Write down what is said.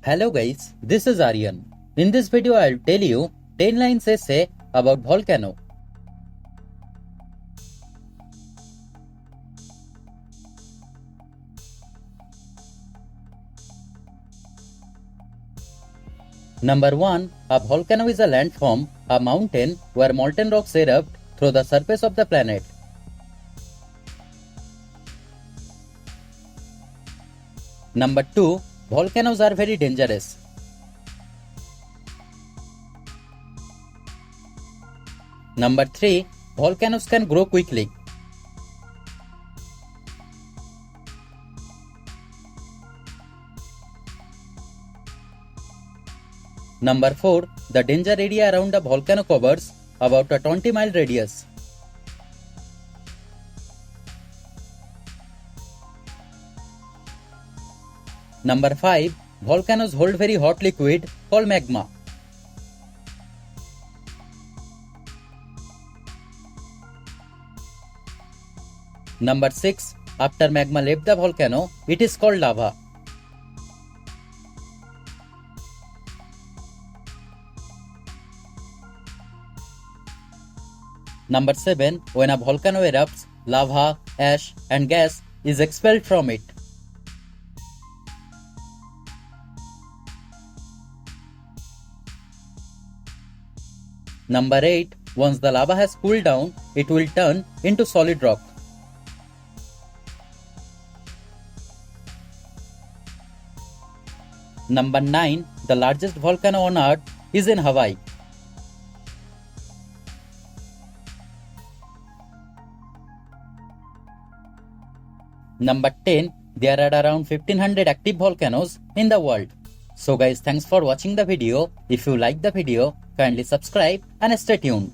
Hello guys, this is Aryan. In this video I'll tell you 10 lines essay about volcano. Number 1. A volcano is a landform, a mountain where molten rocks erupt through the surface of the planet. Number 2. Volcanoes are very dangerous. Number 3. Volcanoes can grow quickly. Number 4. The danger area around a volcano covers about a 20-mile radius. Number 5. Volcanoes hold very hot liquid called magma. Number 6. After magma left the volcano, it is called lava. Number 7. When a volcano erupts, lava, ash and gas is expelled from it. Number 8. Once the lava has cooled down, it will turn into solid rock. Number 9. The largest volcano on Earth is in Hawaii. Number 10. There are around 1500 active volcanoes in the world. So guys, thanks for watching the video. If you like the video, kindly subscribe and stay tuned.